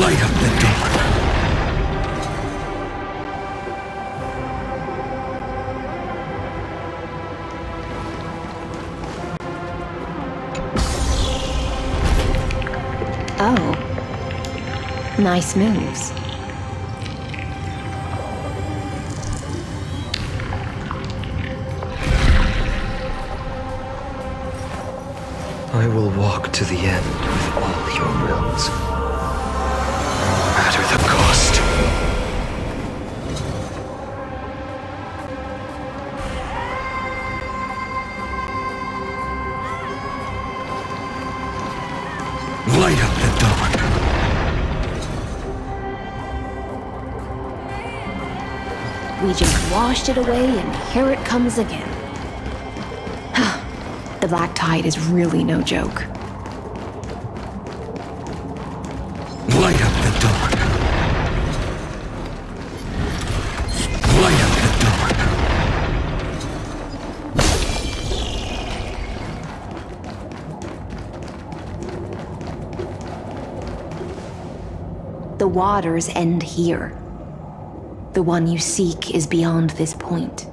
Light up the dawn. Oh. Nice moves. I will walk to the end with all your wills, no matter the cost. Light up the dawn. We just washed it away and here it comes again. The black tide is really no joke. Light up the dawn. Light up the dawn. The waters end here. The one you seek is beyond this point.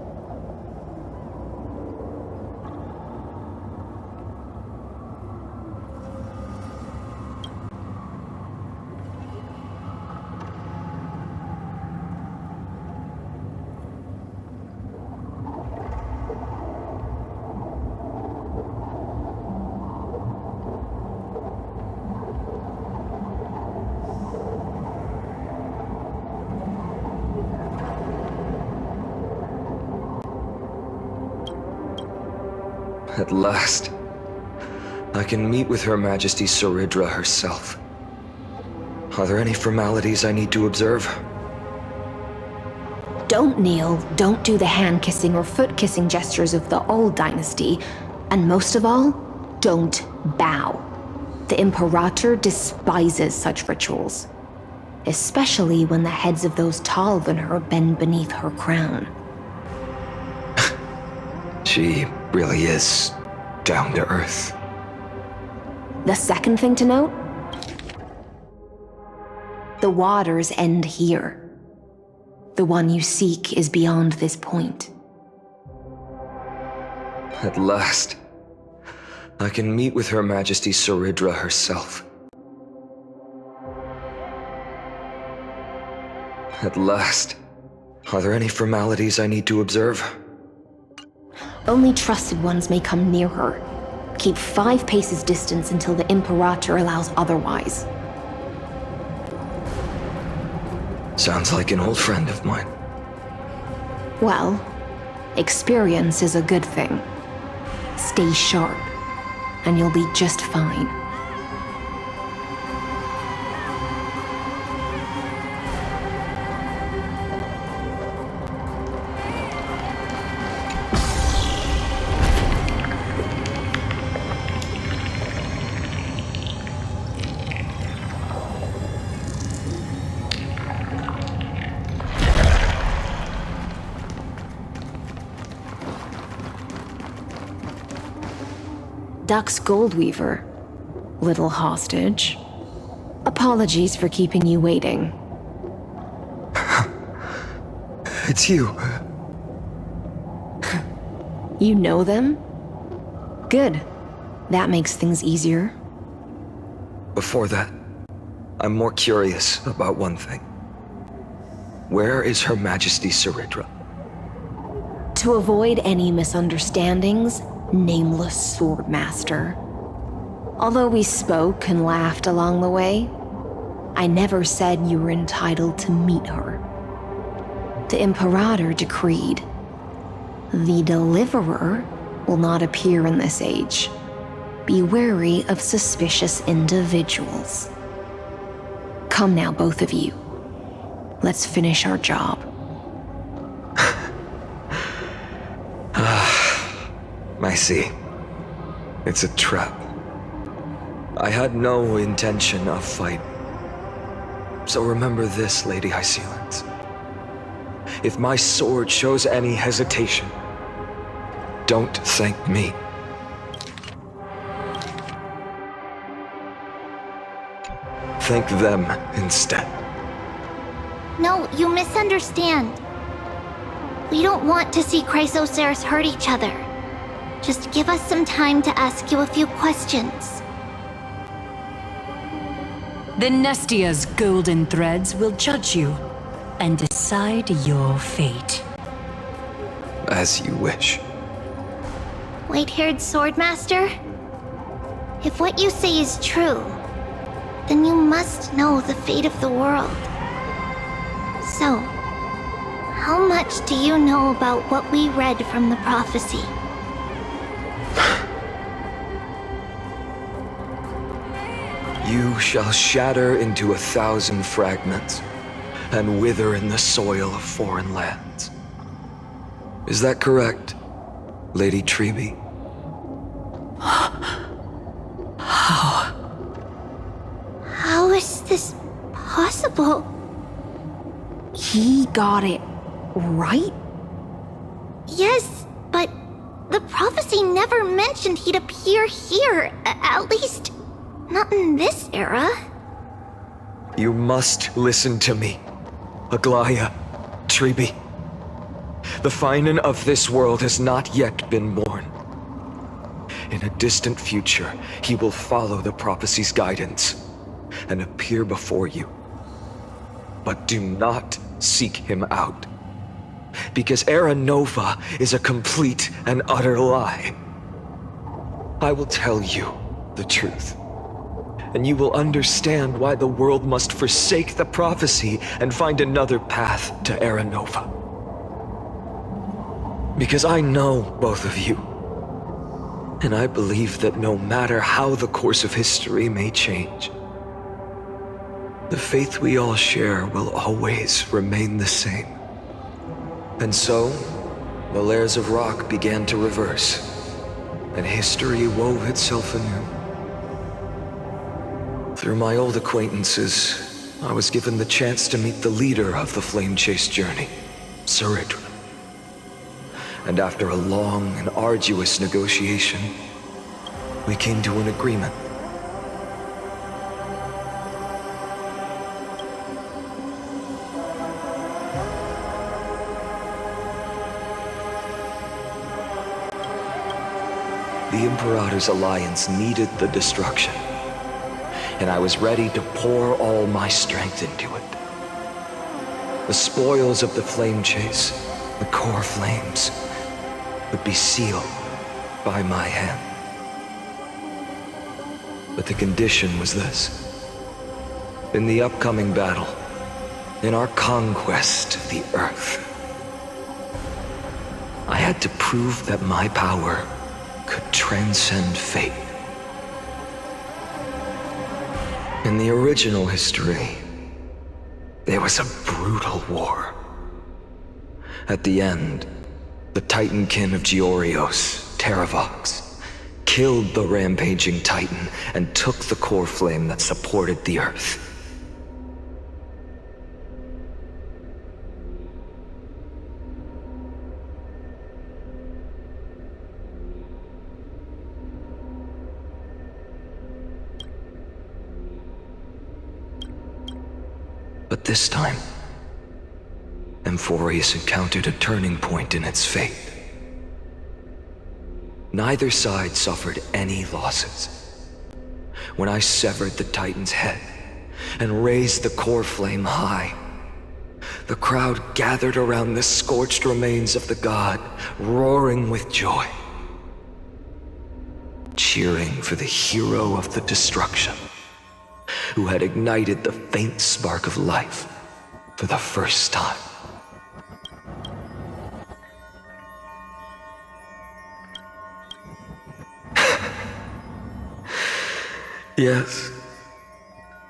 At last, I can meet with Her Majesty Saridra herself. Are there any formalities I need to observe? Don't kneel, don't do the hand-kissing or foot-kissing gestures of the old dynasty, and most of all, don't bow. The Imperator despises such rituals, especially when the heads of those taller than her bend beneath her crown. She really is down to earth. The second thing to note? The waters end here. The one you seek is beyond this point. At last, I can meet with Her Majesty Saridra herself. At last, are there any formalities I need to observe? Only trusted ones may come near her. Keep 5 paces distance until the Imperator allows otherwise. Sounds like an old friend of mine. Well, experience is a good thing. Stay sharp, and you'll be just fine. Duck's Goldweaver, little hostage. Apologies for keeping you waiting. It's you. You know them? Good. That makes things easier. Before that, I'm more curious about one thing. Where is Her Majesty Saridra? To avoid any misunderstandings, nameless swordmaster. Although we spoke and laughed along the way, I never said you were entitled to meet her. The Imperator decreed, the Deliverer will not appear in this age. Be wary of suspicious individuals. Come now, both of you. Let's finish our job. I see. It's a trap. I had no intention of fight. So remember this, Lady Hysealans. If my sword shows any hesitation, don't thank me. Thank them instead. No, you misunderstand. We don't want to see Chrysoceras hurt each other. Just give us some time to ask you a few questions. The Nestia's golden threads will judge you and decide your fate. As you wish. White-haired Swordmaster? If what you say is true, then you must know the fate of the world. So, how much do you know about what we read from the prophecy? You shall shatter into 1,000 fragments and wither in the soil of foreign lands. Is that correct, Lady Trebe? How is this possible? He got it right? Yes, but the prophecy never mentioned he'd appear here. At least, not in this era. You must listen to me, Aglaya, Trebe. The Finan of this world has not yet been born. In a distant future, he will follow the prophecy's guidance and appear before you. But do not seek him out, because Era Nova is a complete and utter lie. I will tell you the truth, and you will understand why the world must forsake the prophecy and find another path to Era Nova. Because I know both of you, and I believe that no matter how the course of history may change, the faith we all share will always remain the same. And so, the layers of rock began to reverse, and history wove itself anew. Through my old acquaintances, I was given the chance to meet the leader of the Flame Chase journey, Saridra. And after a long and arduous negotiation, we came to an agreement. The Imperator's alliance needed the destruction, and I was ready to pour all my strength into it. The spoils of the Flame Chase, the core flames, would be sealed by my hand. But the condition was this. In the upcoming battle, in our conquest of the Earth, I had to prove that my power could transcend fate. In the original history, there was a brutal war. At the end, the Titankin of Georios, Terravox, killed the rampaging Titan and took the core flame that supported the Earth. But this time, Amphorius encountered a turning point in its fate. Neither side suffered any losses. When I severed the Titan's head and raised the core flame high, the crowd gathered around the scorched remains of the god, roaring with joy, cheering for the hero of the destruction, who had ignited the faint spark of life for the first time. Yes,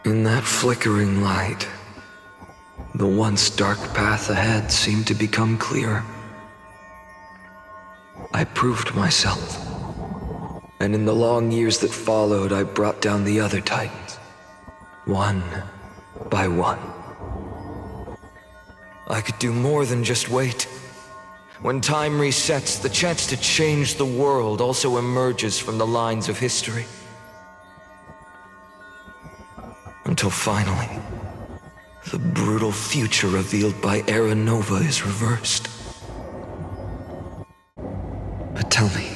in that flickering light, the once dark path ahead seemed to become clearer. I proved myself, and in the long years that followed, I brought down the other Titans, one by one. I could do more than just wait. When time resets, the chance to change the world also emerges from the lines of history. Until finally, the brutal future revealed by Era Nova is reversed. But tell me,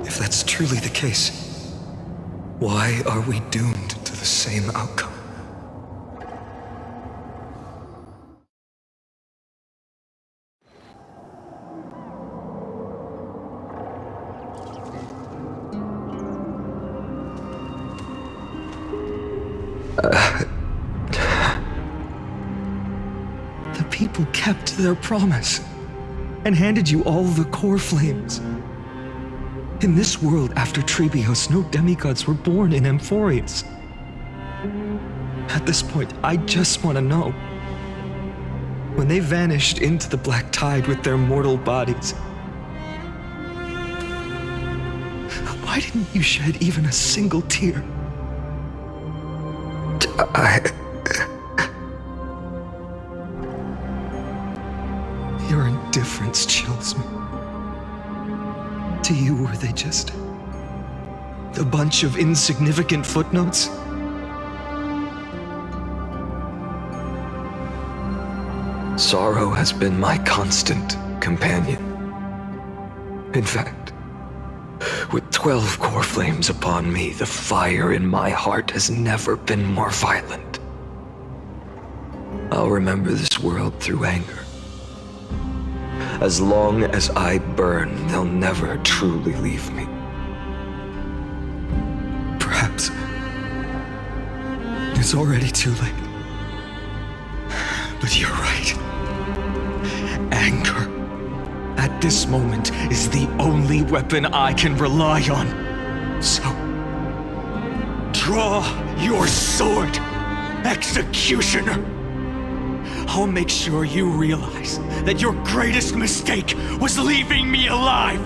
if that's truly the case, why are we doomed to the same outcome? The people kept their promise and handed you all the core flames. In this world after Trebios, no demigods were born in Amphorius. At this point, I just want to know. When they vanished into the black tide with their mortal bodies, why didn't you shed even a single tear? Your indifference chills me. To you, were they just a bunch of insignificant footnotes? Sorrow has been my constant companion. In fact, with 12 core flames upon me, the fire in my heart has never been more violent. I'll remember this world through anger. As long as I burn, they'll never truly leave me. Perhaps it's already too late. But you're right. Anger, at this moment, is the only weapon I can rely on. So, draw your sword, Executioner! I'll make sure you realize that your greatest mistake was leaving me alive!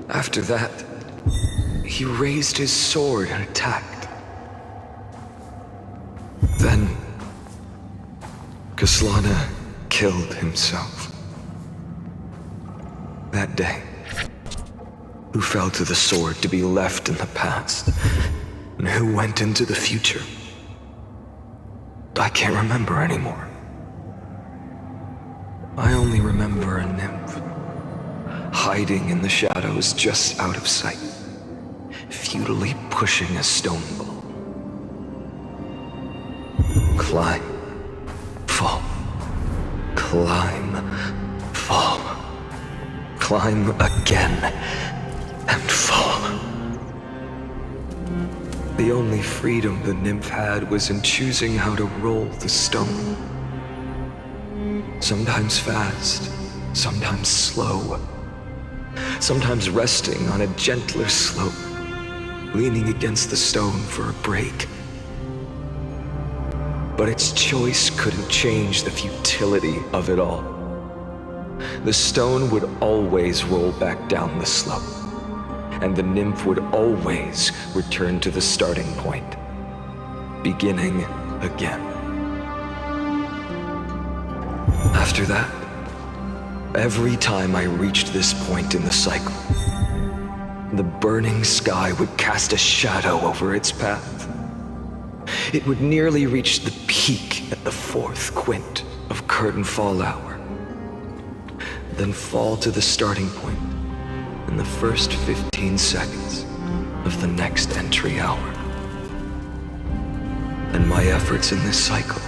After that, he raised his sword and attacked. Then, Kaslana killed himself. That day, who fell to the sword to be left in the past, and who went into the future, I can't remember anymore. I only remember a nymph, hiding in the shadows just out of sight, futilely pushing a stone ball. Climb, fall, climb, fall, climb again, and fall. The only freedom the nymph had was in choosing how to roll the stone. Sometimes fast, sometimes slow. Sometimes resting on a gentler slope, leaning against the stone for a break. But its choice couldn't change the futility of it all. The stone would always roll back down the slope, and the nymph would always return to the starting point, beginning again. After that, every time I reached this point in the cycle, the burning sky would cast a shadow over its path. It would nearly reach the peak at the 4th quint of curtain fall hour, then fall to the starting point in the first 15 seconds of the next entry hour. And my efforts in this cycle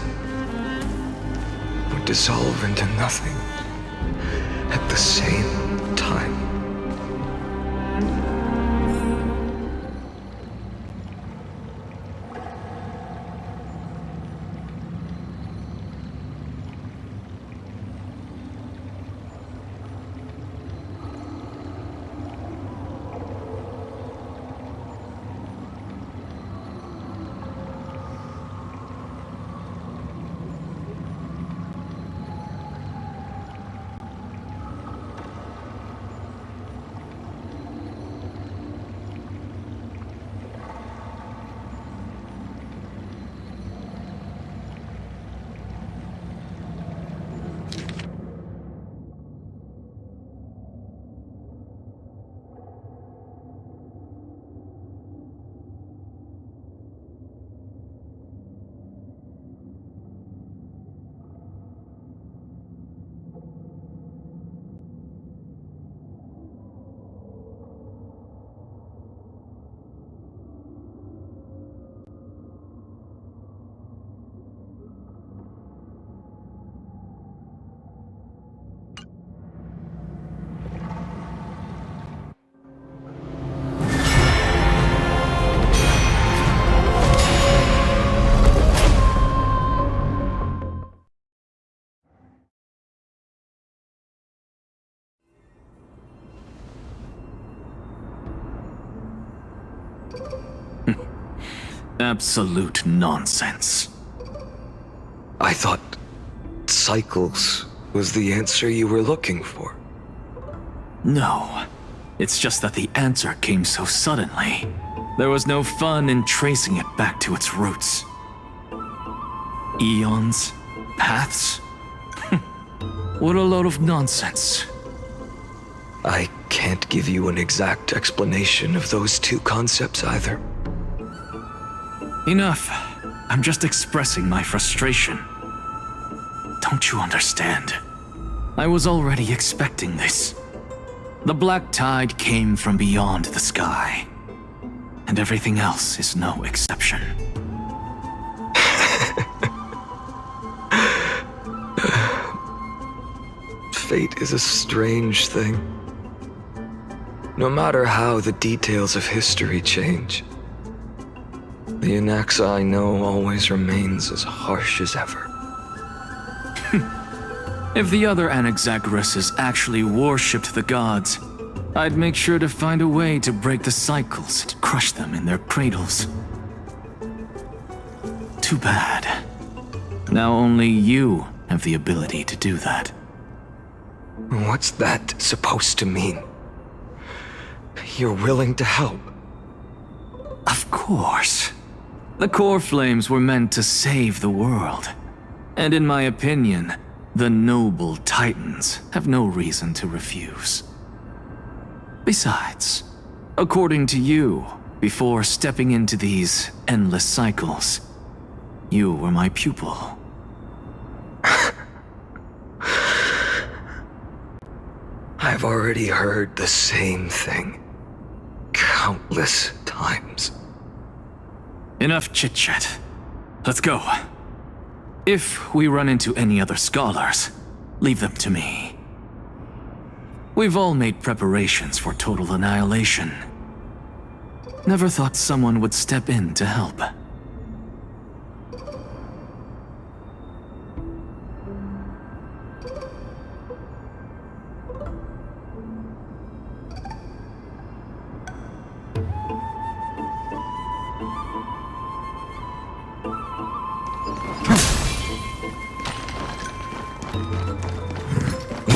would dissolve into nothing at the same time. Absolute nonsense. I thought cycles was the answer you were looking for. No. It's just that the answer came so suddenly. There was no fun in tracing it back to its roots. Eons? Paths? What a load of nonsense. I can't give you an exact explanation of those two concepts either. Enough. I'm just expressing my frustration. Don't you understand? I was already expecting this. The black tide came from beyond the sky. And everything else is no exception. Fate is a strange thing. No matter how the details of history change, the Anaxa I know always remains as harsh as ever. If the other Anaxagoras actually worshipped the gods, I'd make sure to find a way to break the cycles and crush them in their cradles. Too bad. Now only you have the ability to do that. What's that supposed to mean? You're willing to help? Of course. The core flames were meant to save the world. And in my opinion, the noble titans have no reason to refuse. Besides, according to you, before stepping into these endless cycles, you were my pupil. I've already heard the same thing countless times. Enough chit-chat. Let's go. If we run into any other scholars, leave them to me. We've all made preparations for total annihilation. Never thought someone would step in to help.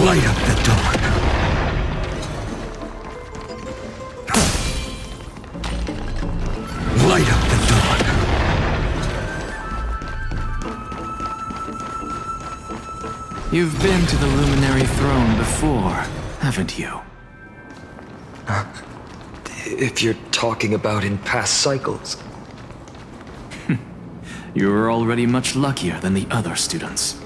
Light up the dawn. Light up the dawn. You've been to the Luminary Throne before, haven't you? If you're talking about in past cycles. You were already much luckier than the other students.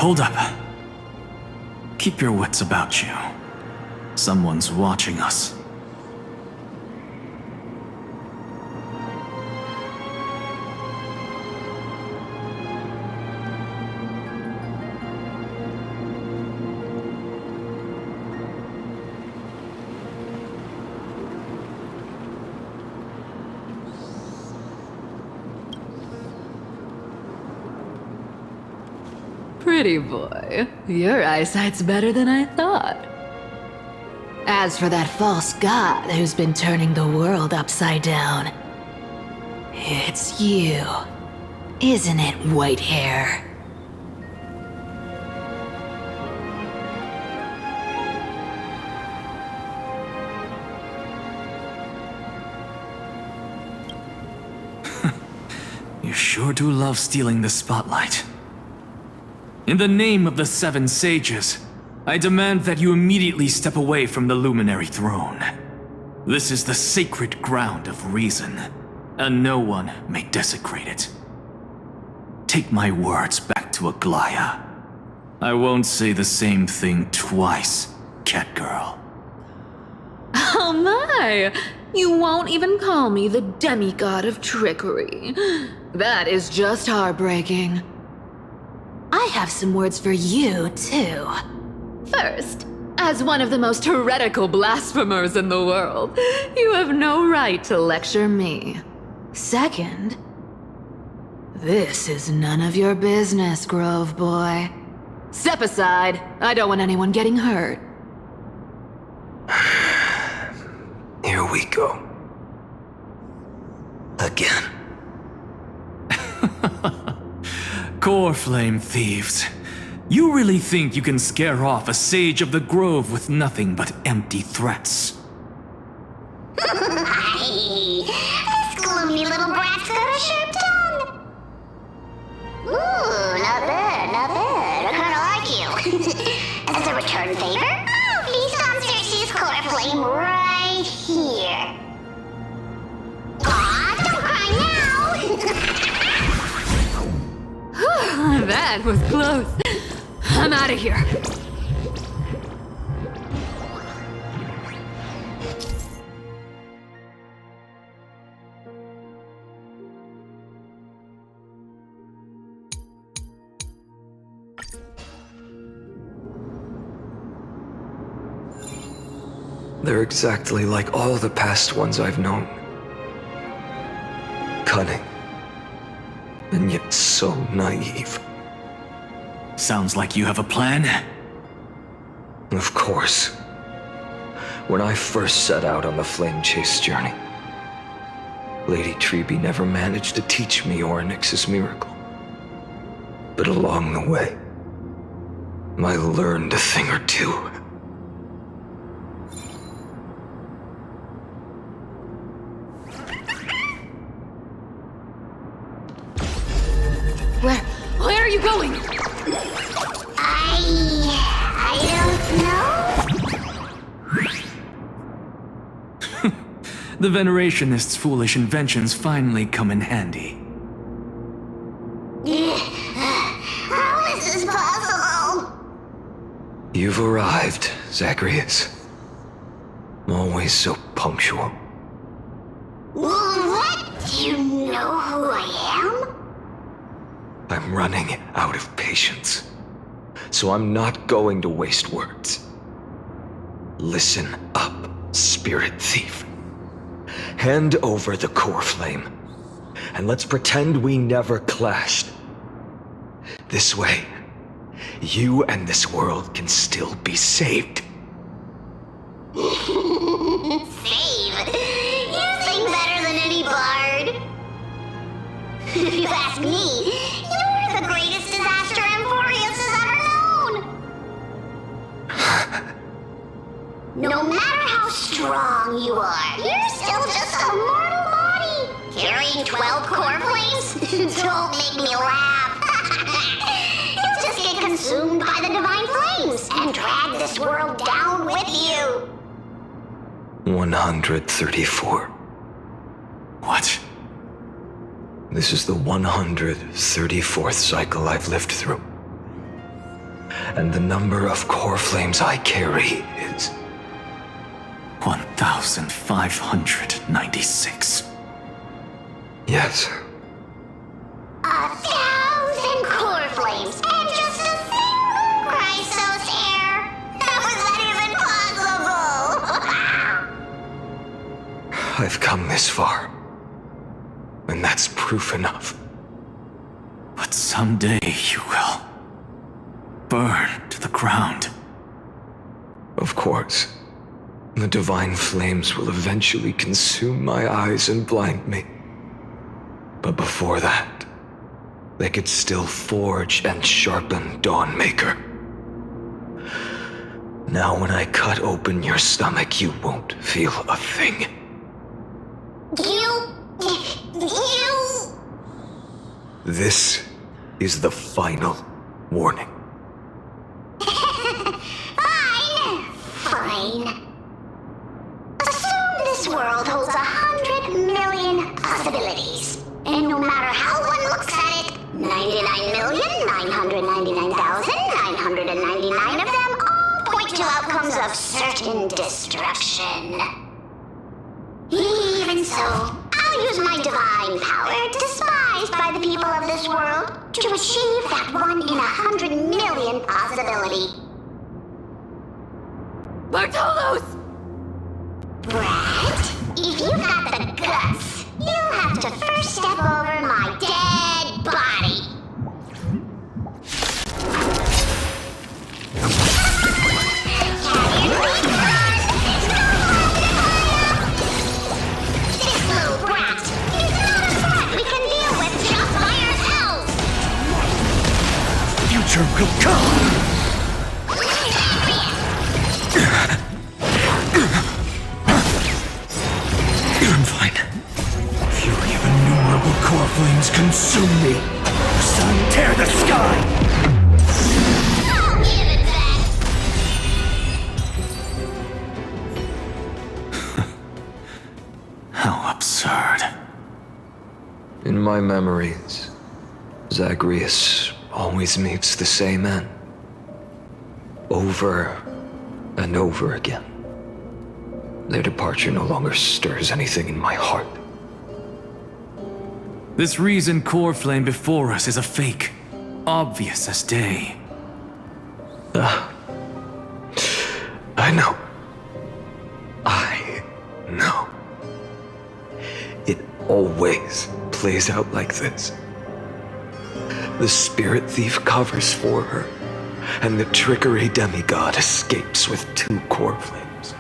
Hold up. Keep your wits about you. Someone's watching us. Pretty boy, your eyesight's better than I thought. As for that false god who's been turning the world upside down, it's you, isn't it, white hair? You sure do love stealing the spotlight. In the name of the Seven Sages, I demand that you immediately step away from the Luminary Throne. This is the sacred ground of reason, and no one may desecrate it. Take my words back to Aglaya. I won't say the same thing twice, Catgirl. Oh my! You won't even call me the demigod of trickery. That is just heartbreaking. I have some words for you, too. First, as one of the most heretical blasphemers in the world, you have no right to lecture me. Second, this is none of your business, Grove Boy. Step aside. I don't want anyone getting hurt. Here we go. Again. Core flame thieves. You really think you can scare off a sage of the grove with nothing but empty threats? This gloomy little brat's got a sharp tongue. Ooh, not bad, not bad. I kinda like you. As a return favor, I'll feast on Circe's core flame right here. Aw, don't cry now! That was close. I'm out of here. They're exactly like all the past ones I've known. Cunning. And yet so naive. Sounds like you have a plan. Of course. When I first set out on the flame chase journey, Lady Treby never managed to teach me Orynyx's miracle. But along the way, I learned a thing or two. Where are you going? I don't know. The Venerationists' foolish inventions finally come in handy. How is this possible? You've arrived, Zacharias. Always so punctual. What? Do you know who I am? I'm running out of patience. So I'm not going to waste words. Listen up, spirit thief. Hand over the core flame, and let's pretend we never clashed. This way, you and this world can still be saved. Save? You sing better than any bard. If you ask me, you're the greatest disaster Emporius has ever known. No matter how strong you are, you're still just a mortal body. Carrying 12 core flames? Don't make me laugh. You'll just get consumed by the divine flames and drag this world down with you. 134. What? This is the 134th cycle I've lived through. And the number of core flames I carry is 1,596. Yes. 1,000 core flames and just a single Chrysos heir. How is that even possible? I've come this far. And that's proof enough. But someday you will burn to the ground. Of course. The divine flames will eventually consume my eyes and blind me. But before that, they could still forge and sharpen Dawnmaker. Now when I cut open your stomach, you won't feel a thing. You... This is the final warning. Fine. Assume this world holds 100 million possibilities. And no matter how one looks at it, 99,999,999 of them all point to outcomes of certain destruction. Even so, I'll use my divine power, despised by the people of this world, to achieve that 1 in 100 million possibility. Bartolos! Brat, if you got the guts, you'll have to first step over my dead body. future will come! I'm fine. Fury of innumerable core flames consume me. Sun, tear the sky! I'll give it back! How absurd. In my memories, Zagreus always meets the same end. Over and over again. Their departure no longer stirs anything in my heart. This reason core flame before us is a fake, obvious as day. I know. I know. It always plays out like this. The spirit thief covers for her, and the trickery demigod escapes with 2 core flames.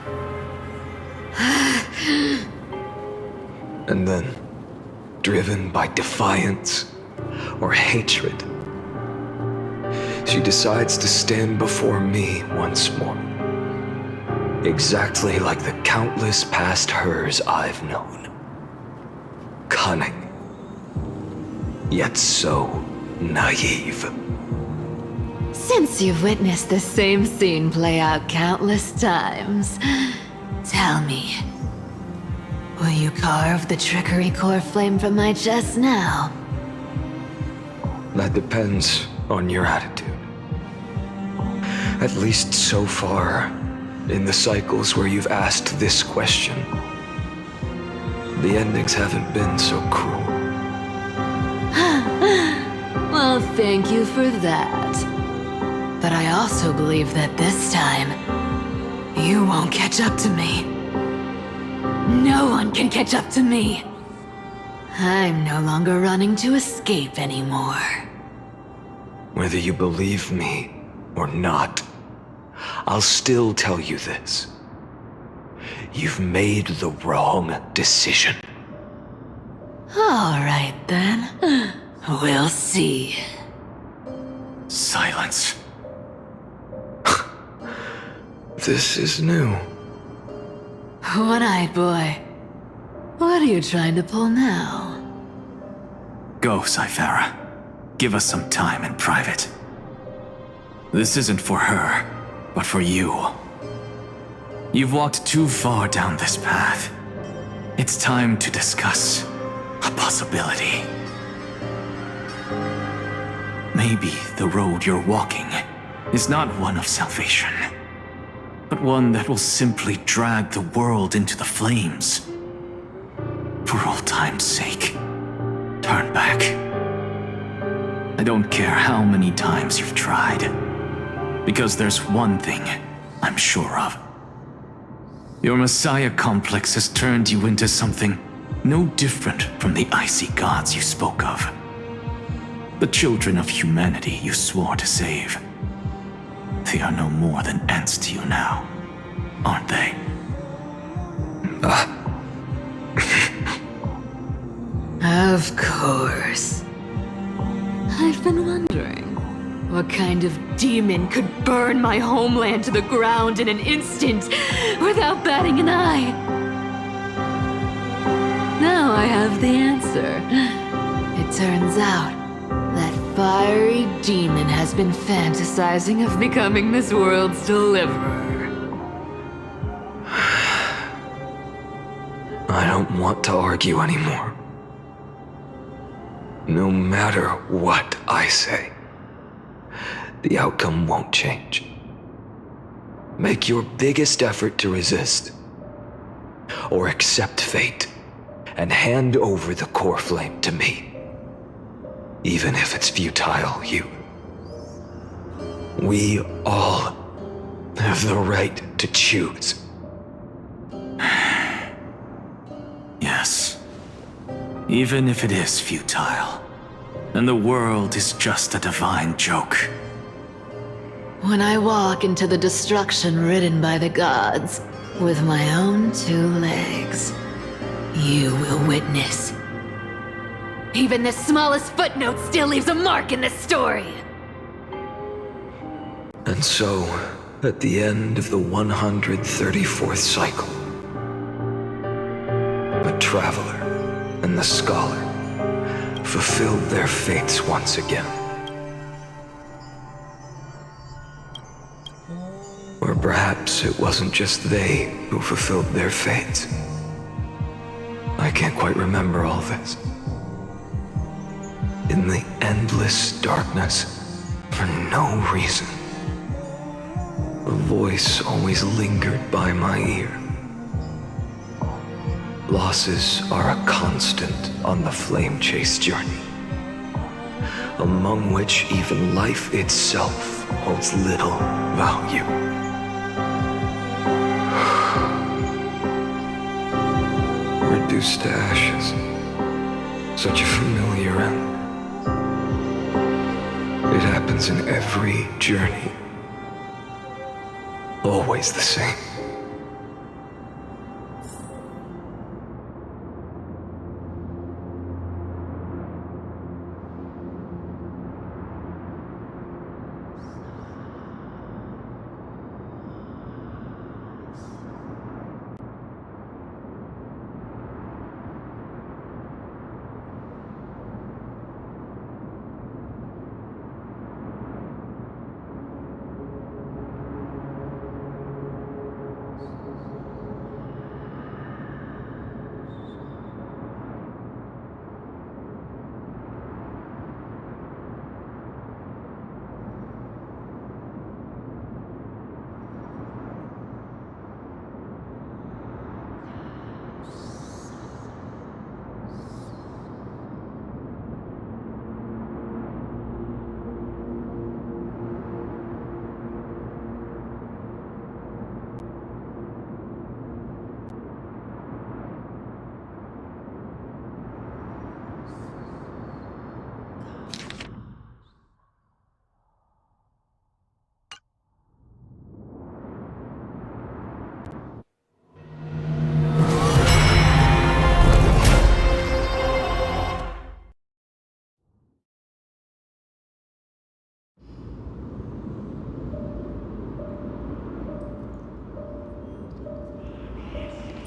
And then, driven by defiance or hatred, she decides to stand before me once more. Exactly like the countless past hers I've known. Cunning, yet so naive. Since you've witnessed the same scene play out countless times, tell me, will you carve the trickery core flame from my chest now? That depends on your attitude. At least so far, in the cycles where you've asked this question, the endings haven't been so cruel. Well, thank you for that. But I also believe that this time, you won't catch up to me. No one can catch up to me. I'm no longer running to escape anymore. Whether you believe me or not, I'll still tell you this. You've made the wrong decision. All right then. We'll see. Silence. This is new. One-eyed boy. What are you trying to pull now? Go, Cythera. Give us some time in private. This isn't for her, but for you. You've walked too far down this path. It's time to discuss a possibility. Maybe the road you're walking is not one of salvation, but one that will simply drag the world into the flames. For old time's sake, turn back. I don't care how many times you've tried, because there's one thing I'm sure of. Your Messiah complex has turned you into something no different from the icy gods you spoke of. The children of humanity you swore to save. They are no more than ants to you now, aren't they? Of course. I've been wondering, what kind of demon could burn my homeland to the ground in an instant without batting an eye? Now I have the answer. It turns out that fiery demon has been fantasizing of becoming this world's deliverer. I don't want to argue anymore. No matter what I say, the outcome won't change. Make your biggest effort to resist, or accept fate, and hand over the core flame to me. Even if it's futile, we all have the right to choose. Yes. Even if it is futile, and the world is just a divine joke. When I walk into the destruction written by the gods with my own 2 legs, you will witness. Even the smallest footnote still leaves a mark in this story. And so, at the end of the 134th cycle, the Traveler and the Scholar fulfilled their fates once again. Or perhaps it wasn't just they who fulfilled their fates. I can't quite remember all this. In the endless darkness, for no reason, a voice always lingered by my ear. Losses are a constant on the flame chase journey, among which even life itself holds little value. Reduced to ashes, such a familiar end. It happens in every journey. Always the same.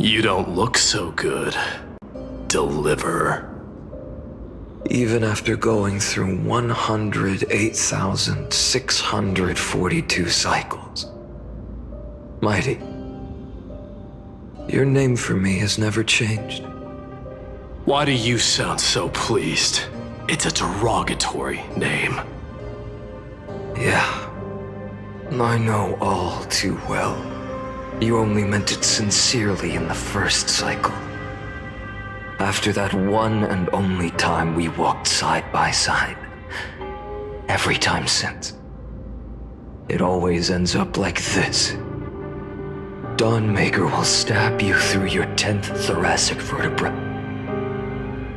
You don't look so good, Deliverer. Even after going through 108,642 cycles. Mighty, your name for me has never changed. Why do you sound so pleased? It's a derogatory name. Yeah, I know all too well. You only meant it sincerely in the first cycle. After that one and only time we walked side by side. Every time since. It always ends up like this. Dawnmaker will stab you through your 10th thoracic vertebra.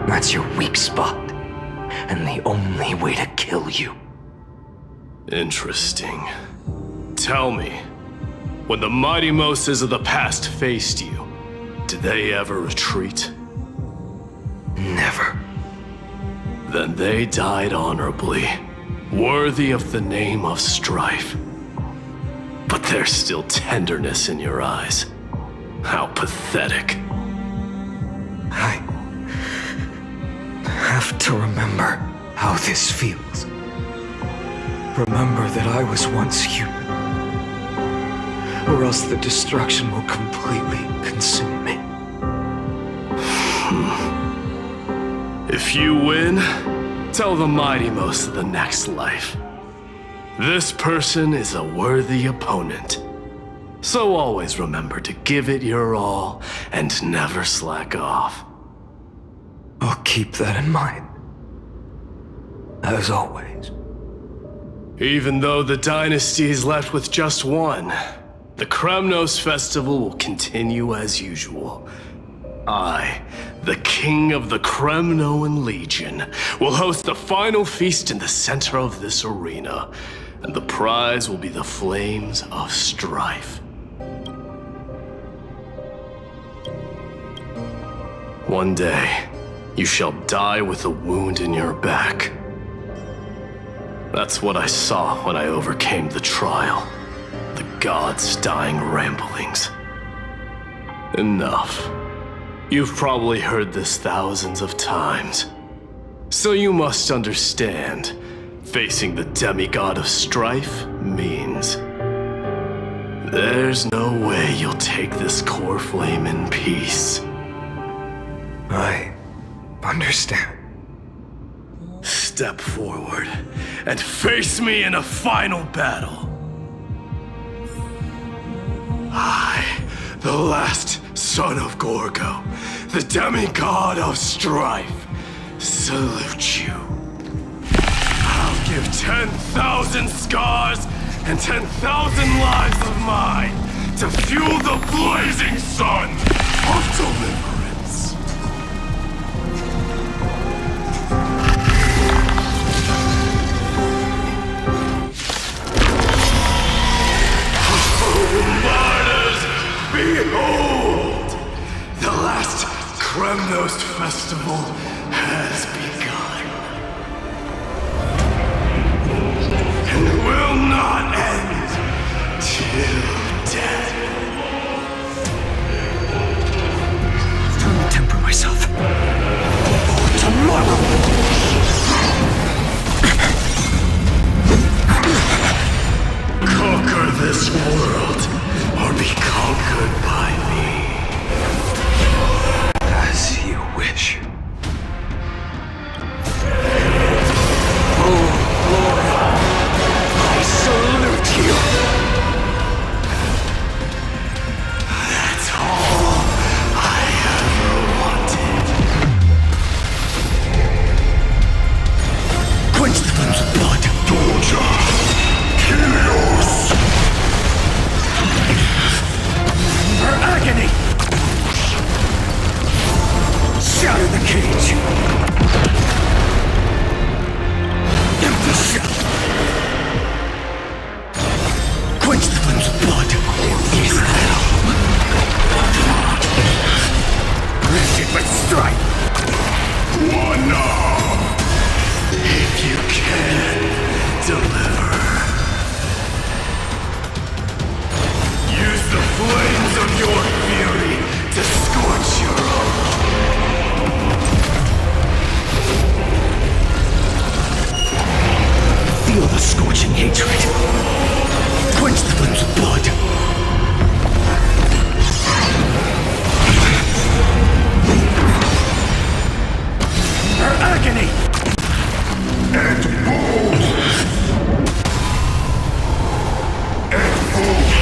That's your weak spot, and the only way to kill you. Interesting. Tell me, when the mighty Moses of the past faced you, did they ever retreat? Never. Then they died honorably, worthy of the name of strife. But there's still tenderness in your eyes. How pathetic. I have to remember how this feels. Remember that I was once human. Or else the destruction will completely consume me. If you win, tell the mighty most of the next life. This person is a worthy opponent. So always remember to give it your all and never slack off. I'll keep that in mind. As always. Even though the dynasty is left with just one, the Kremnos festival will continue as usual. I, the king of the Kremnoan Legion, will host the final feast in the center of this arena, and the prize will be the flames of strife. One day, you shall die with a wound in your back. That's what I saw when I overcame the trial. The gods' dying ramblings. Enough. You've probably heard this thousands of times. So you must understand, facing the demigod of strife means there's no way you'll take this core flame in peace. I understand. Step forward and face me in a final battle. I, the last son of Gorgo, the demigod of strife, salute you. I'll give 10,000 scars and 10,000 lives of mine to fuel the blazing sun of deliverance. Martyrs, behold! The last Kremnos festival has begun. And will not end till death. Time to temper myself. Tomorrow! Conquer this world, or be conquered by me. As you wish. Oh, Lord, I salute you. That's all I ever wanted. Quench the flames of blood. Doja, Kyrios. Her agony! Shatter the cage! Empty shell! Quench the flames of blood! Israel! Wretched with strife! One now. If you can, deliver. Use the flames of your fury to scorch your own. Feel the scorching hatred! Quench the flames of blood! Her agony! And bold! And bold!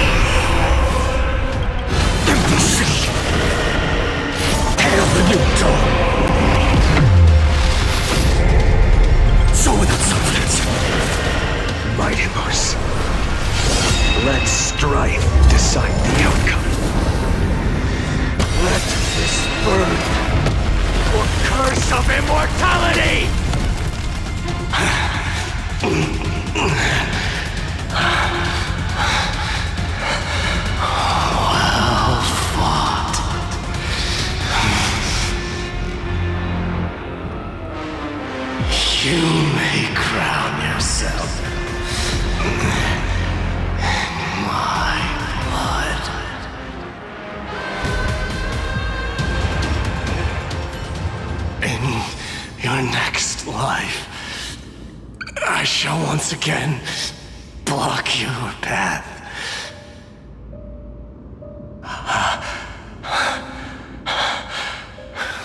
Empty shell! Hail the new dawn! So without substance. Mighty Mars. Let strife decide the outcome. Let this burn, or curse of immortality! Well fought. You may crown yourself in my blood. In your next life, I shall once again block your path.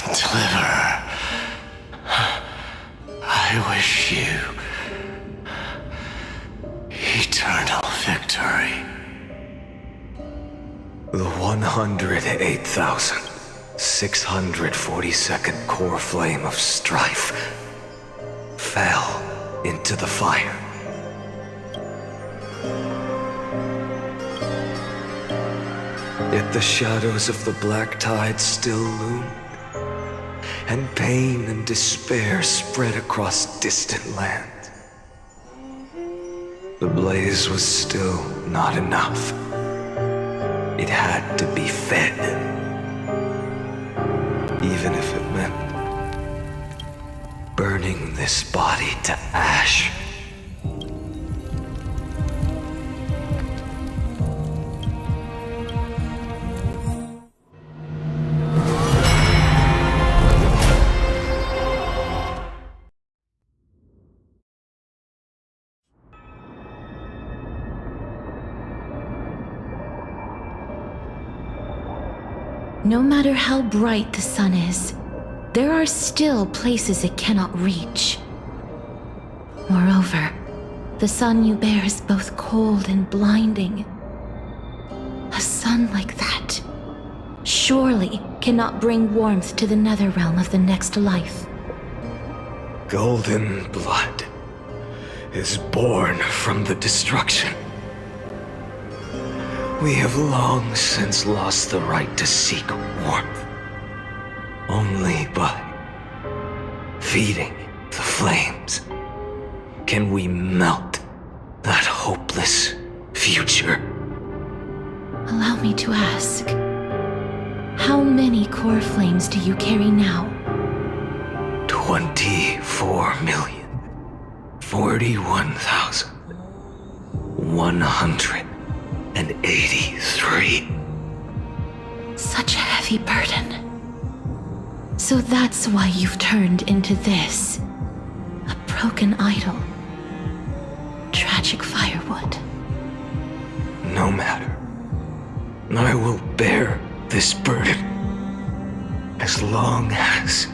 Deliver. I wish you eternal victory. The 108,642nd core flame of strife fell into the fire. Yet the shadows of the black tide still loomed, and pain and despair spread across distant lands. The blaze was still not enough. It had to be fed, even if it meant burning this body to ash. No matter how bright the sun is, there are still places it cannot reach. Moreover, the sun you bear is both cold and blinding. A sun like that surely cannot bring warmth to the nether realm of the next life. Golden blood is born from the destruction. We have long since lost the right to seek warmth. Only by feeding the flames can we melt that hopeless future. Allow me to ask, how many core flames do you carry now? 24,041,183. Such a heavy burden. So that's why you've turned into this. A broken idol. Tragic firewood. No matter. I will bear this burden as long as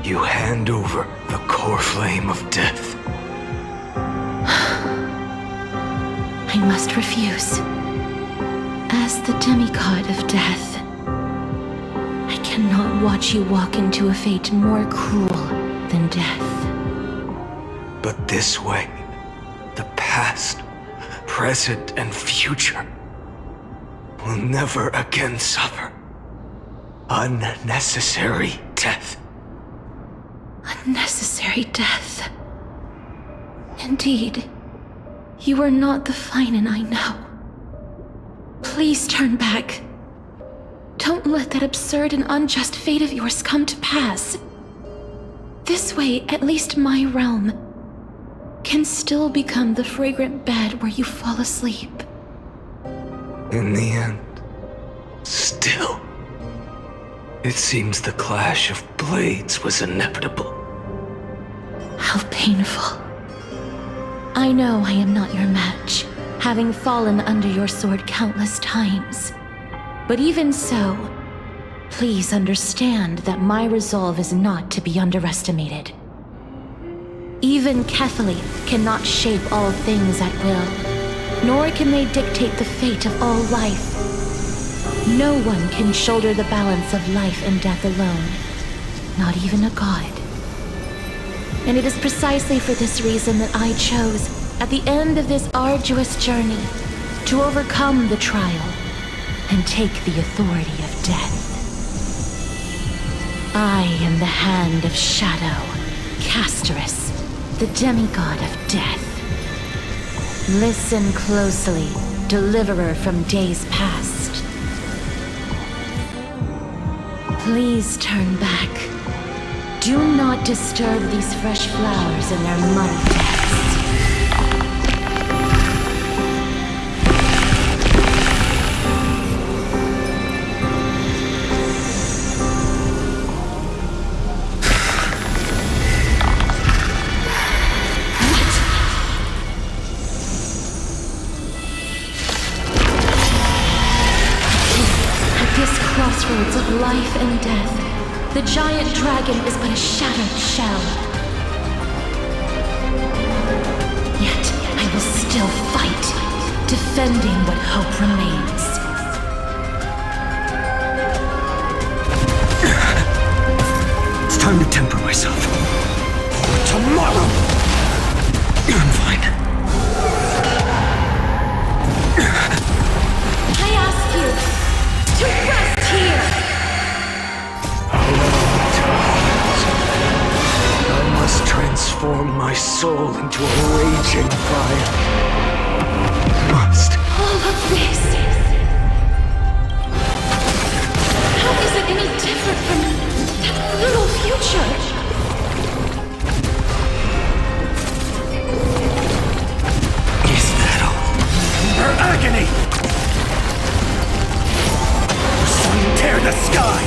you hand over the core flame of death. I must refuse. As the demigod of death, I cannot watch you walk into a fate more cruel than death. But this way, the past, present, and future will never again suffer unnecessary death. Unnecessary death. Indeed, you are not the Finan I know. Please turn back. Don't let that absurd and unjust fate of yours come to pass. This way, at least my realm can still become the fragrant bed where you fall asleep. In the end, still, it seems the clash of blades was inevitable. How painful. I know I am not your match, having fallen under your sword countless times. But even so, please understand that my resolve is not to be underestimated. Even Kethely cannot shape all things at will, nor can they dictate the fate of all life. No one can shoulder the balance of life and death alone, not even a god. And it is precisely for this reason that I chose, at the end of this arduous journey, to overcome the trial and take the authority of death. I am the Hand of Shadow, Casterus, the demigod of death. Listen closely, deliverer from days past. Please turn back. Do not disturb these fresh flowers in their muddy depths. Crossroads of life and death, the giant dragon is but a shattered shell. Yet I will still fight, defending what hope remains. It's time to temper myself. For tomorrow! I'm fine. I ask you to rest here! I must transform my soul into a raging fire. Must. All of this. How is it any different from that little future? Is that all? Her agony! The sun tear the sky!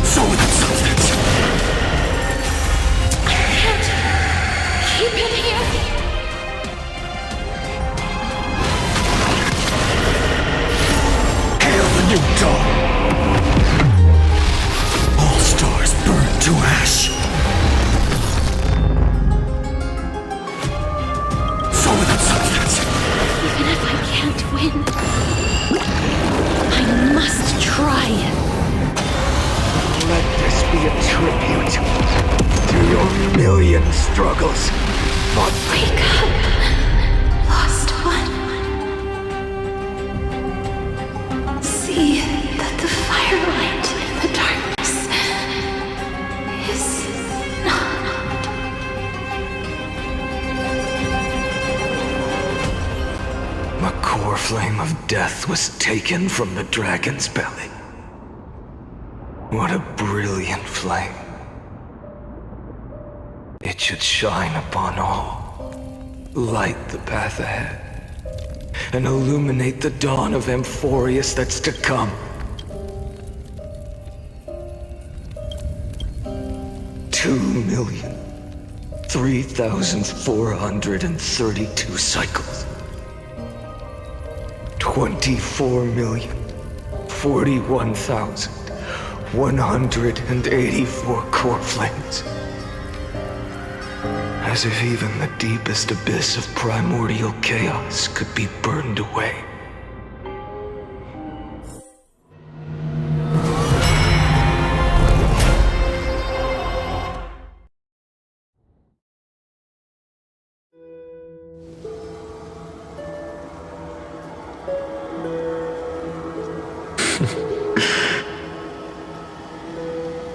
So without substance. I can't keep him here. tribute to your million struggles. Wake up, lost one. See that the firelight in the darkness is not. The core flame of death was taken from the dragon's belly. What a brilliant flame. It should shine upon all, light the path ahead, and illuminate the dawn of Amphorius that's to come. Two 2,003,432 cycles. 24,041,184 core flames. As if even the deepest abyss of primordial chaos could be burned away.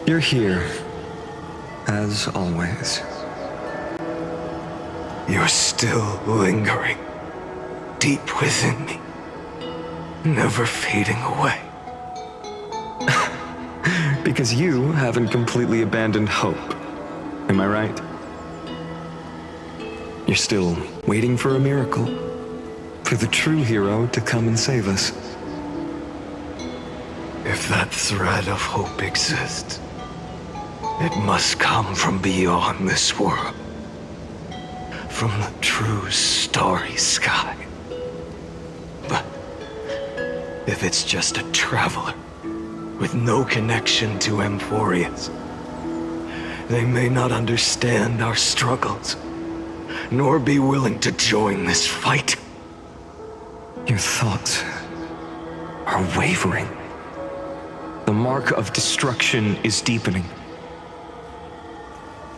You're here, as always. You're still lingering, deep within me, never fading away. Because you haven't completely abandoned hope, am I right? You're still waiting for a miracle, for the true hero to come and save us. If that thread of hope exists, it must come from beyond this world. From the true starry sky. But if it's just a traveler with no connection to Amphorius, they may not understand our struggles, nor be willing to join this fight. Your thoughts are wavering. The mark of destruction is deepening.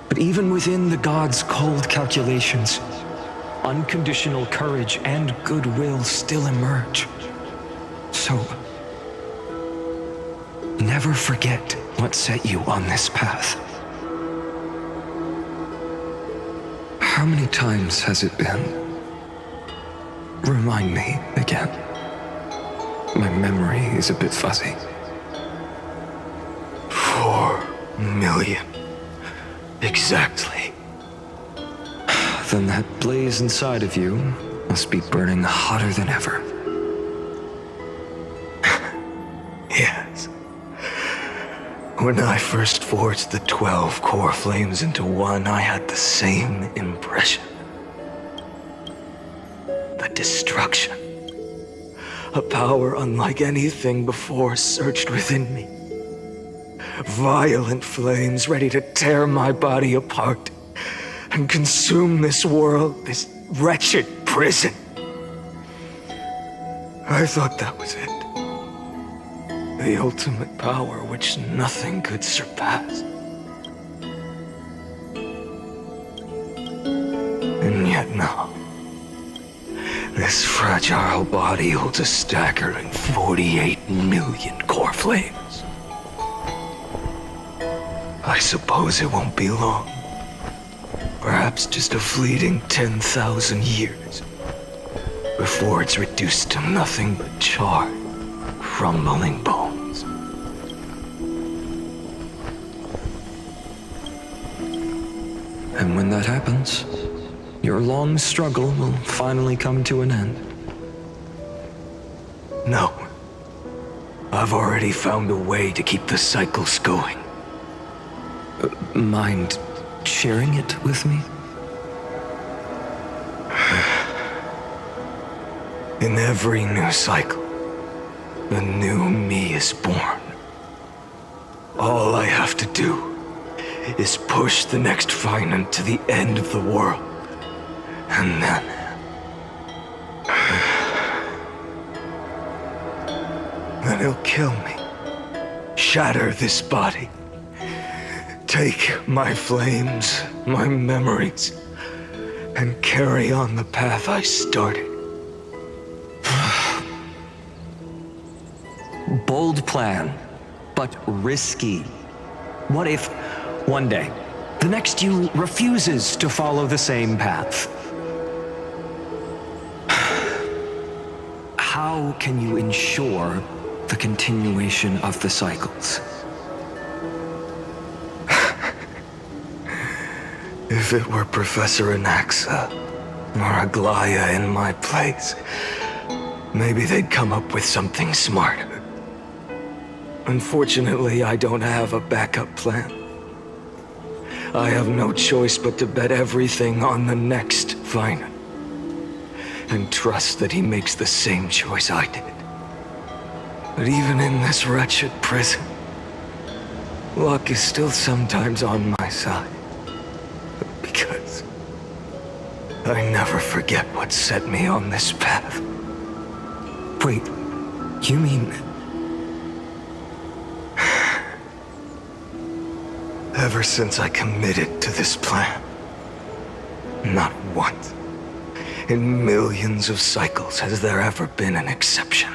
But even within the gods' cold calculations, unconditional courage and goodwill still emerge. So, never forget what set you on this path. How many times has it been? Remind me again. My memory is a bit fuzzy. 4 million. Exactly. Then that blaze inside of you must be burning hotter than ever. Yes. When I first forged the 12 core flames into one, I had the same impression. The destruction. A power unlike anything before surged within me. Violent flames ready to tear my body apart and consume this world, this wretched prison. I thought that was it. The ultimate power which nothing could surpass. And yet now, this fragile body holds a staggering 48 million core flames. I suppose it won't be long. Perhaps just a fleeting 10,000 years before it's reduced to nothing but charred, crumbling bones. And when that happens, your long struggle will finally come to an end. No. I've already found a way to keep the cycles going. Mind sharing it with me? In every new cycle, a new me is born. All I have to do is push the next finite to the end of the world. And then... then he'll kill me. Shatter this body. Take my flames, my memories, and carry on the path I started. Bold plan, but risky. What if, one day, the next you refuses to follow the same path? How can you ensure the continuation of the cycles? If it were Professor Anaxa or Aglaya in my place, maybe they'd come up with something smarter. Unfortunately, I don't have a backup plan. I have no choice but to bet everything on the next fighter, and trust that he makes the same choice I did. But even in this wretched prison, luck is still sometimes on my side. Because I never forget what set me on this path. Wait, you mean... Ever since I committed to this plan, not once in millions of cycles has there ever been an exception.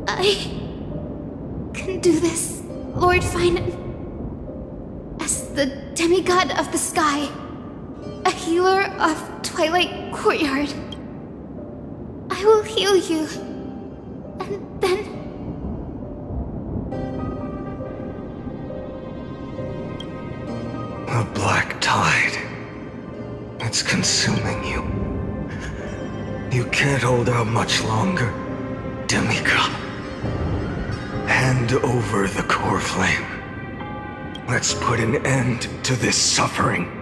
I can do this, Lord Finan. As the demigod of the sky, a healer of Twilight Courtyard, I will heal you, and then... A black tide. It's consuming you. You can't hold out much longer, demigod. Hand over the core flame. Let's put an end to this suffering.